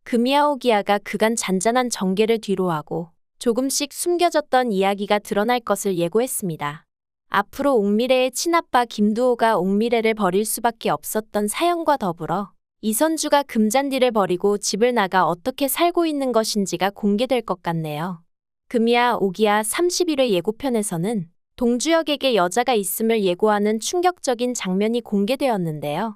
금이야 오기야가 그간 잔잔한 전개를 뒤로하고 조금씩 숨겨졌던 이야기가 드러날 것을 예고했습니다. 앞으로 옥미래의 친아빠 김두호가 옥미래를 버릴 수밖에 없었던 사연과 더불어 이선주가 금잔디를 버리고 집을 나가 어떻게 살고 있는 것인지가 공개될 것 같네요. 금이야 오기야 31회 예고편에서는 동주혁에게 여자가 있음을 예고하는 충격적인 장면이 공개되었는데요.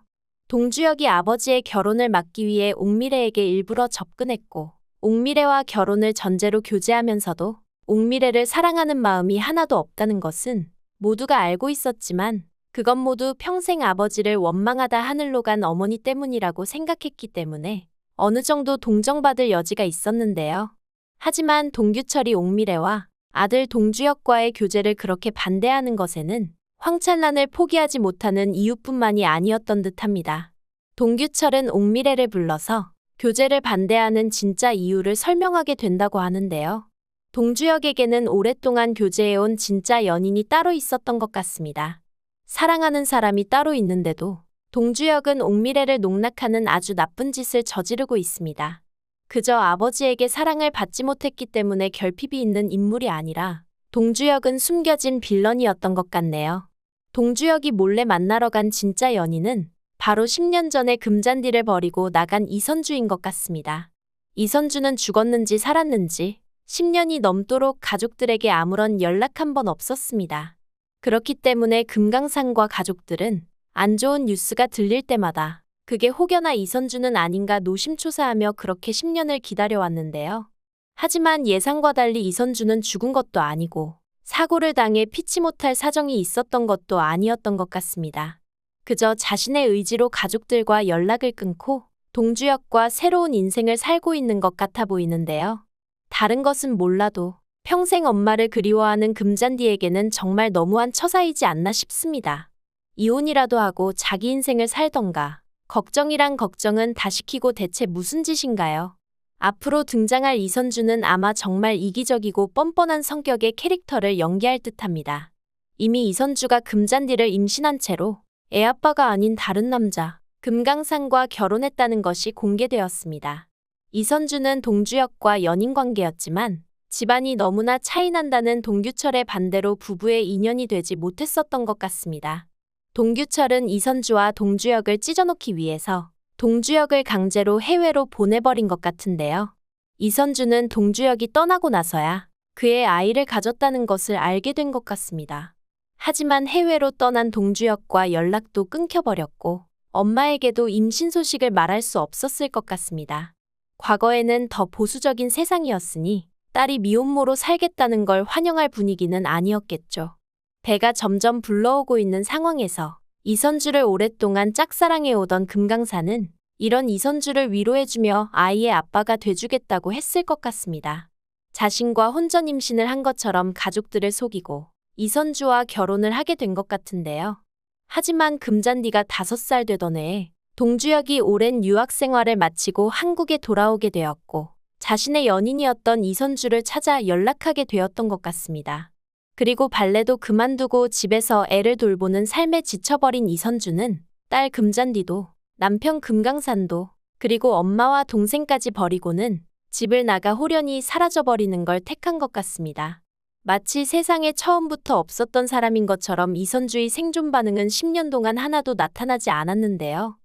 동주혁이 아버지의 결혼을 막기 위해 옥미래에게 일부러 접근했고 옥미래와 결혼을 전제로 교제하면서도 옥미래를 사랑하는 마음이 하나도 없다는 것은 모두가 알고 있었지만 그건 모두 평생 아버지를 원망하다 하늘로 간 어머니 때문이라고 생각했기 때문에 어느 정도 동정받을 여지가 있었는데요. 하지만 동규철이 옥미래와 아들 동주혁과의 교제를 그렇게 반대하는 것에는 황찬란을 포기하지 못하는 이유뿐만이 아니었던 듯합니다. 동규철은 옥미래를 불러서 교제를 반대하는 진짜 이유를 설명하게 된다고 하는데요. 동주혁에게는 오랫동안 교제해온 진짜 연인이 따로 있었던 것 같습니다. 사랑하는 사람이 따로 있는데도 동주혁은 옥미래를 농락하는 아주 나쁜 짓을 저지르고 있습니다. 그저 아버지에게 사랑을 받지 못했기 때문에 결핍이 있는 인물이 아니라 동주혁은 숨겨진 빌런이었던 것 같네요. 동주혁이 몰래 만나러 간 진짜 연인은 바로 10년 전에 금잔디를 버리고 나간 이선주인 것 같습니다. 이선주는 죽었는지 살았는지 10년이 넘도록 가족들에게 아무런 연락 한 번 없었습니다. 그렇기 때문에 금강산과 가족들은 안 좋은 뉴스가 들릴 때마다 그게 혹여나 이선주는 아닌가 노심초사하며 그렇게 10년을 기다려왔는데요. 하지만 예상과 달리 이선주는 죽은 것도 아니고 사고를 당해 피치 못할 사정이 있었던 것도 아니었던 것 같습니다. 그저 자신의 의지로 가족들과 연락을 끊고 동주혁과 새로운 인생을 살고 있는 것 같아 보이는데요. 다른 것은 몰라도 평생 엄마를 그리워하는 금잔디에게는 정말 너무한 처사이지 않나 싶습니다. 이혼이라도 하고 자기 인생을 살던가. 걱정이란 걱정은 다 시키고 대체 무슨 짓인가요? 앞으로 등장할 이선주는 아마 정말 이기적이고 뻔뻔한 성격의 캐릭터를 연기할 듯합니다. 이미 이선주가 금잔디를 임신한 채로 애아빠가 아닌 다른 남자, 금강산과 결혼했다는 것이 공개되었습니다. 이선주는 동주혁과 연인관계였지만 집안이 너무나 차이난다는 동규철의 반대로 부부의 인연이 되지 못했었던 것 같습니다. 동규철은 이선주와 동주혁을 찢어놓기 위해서 동주혁을 강제로 해외로 보내버린 것 같은데요. 이선주는 동주혁이 떠나고 나서야 그의 아이를 가졌다는 것을 알게 된 것 같습니다. 하지만 해외로 떠난 동주혁과 연락도 끊겨버렸고 엄마에게도 임신 소식을 말할 수 없었을 것 같습니다. 과거에는 더 보수적인 세상이었으니 딸이 미혼모로 살겠다는 걸 환영할 분위기는 아니었겠죠. 배가 점점 불러오고 있는 상황에서 이선주를 오랫동안 짝사랑해오던 금강산은 이런 이선주를 위로해주며 아이의 아빠가 돼주겠다고 했을 것 같습니다. 자신과 혼전 임신을 한 것처럼 가족들을 속이고 이선주와 결혼을 하게 된 것 같은데요. 하지만 금잔디가 5살 되던 해에 동주혁이 오랜 유학 생활을 마치고 한국에 돌아오게 되었고 자신의 연인이었던 이선주를 찾아 연락하게 되었던 것 같습니다. 그리고 발레도 그만두고 집에서 애를 돌보는 삶에 지쳐버린 이선주는 딸 금잔디도 남편 금강산도 그리고 엄마와 동생까지 버리고는 집을 나가 홀연히 사라져버리는 걸 택한 것 같습니다. 마치 세상에 처음부터 없었던 사람인 것처럼 이선주의 생존 반응은 10년 동안 하나도 나타나지 않았는데요.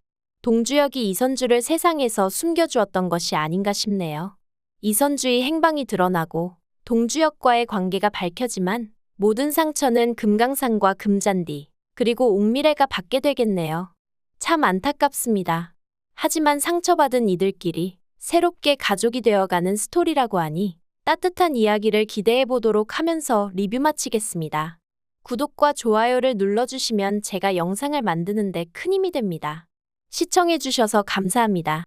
동주혁이 이선주를 세상에서 숨겨주었던 것이 아닌가 싶네요. 이선주의 행방이 드러나고 동주혁과의 관계가 밝혀지만 모든 상처는 금강산과 금잔디 그리고 옥미래가 받게 되겠네요. 참 안타깝습니다. 하지만 상처받은 이들끼리 새롭게 가족이 되어가는 스토리라고 하니 따뜻한 이야기를 기대해보도록 하면서 리뷰 마치겠습니다. 구독과 좋아요를 눌러주시면 제가 영상을 만드는데 큰 힘이 됩니다. 시청해주셔서 감사합니다.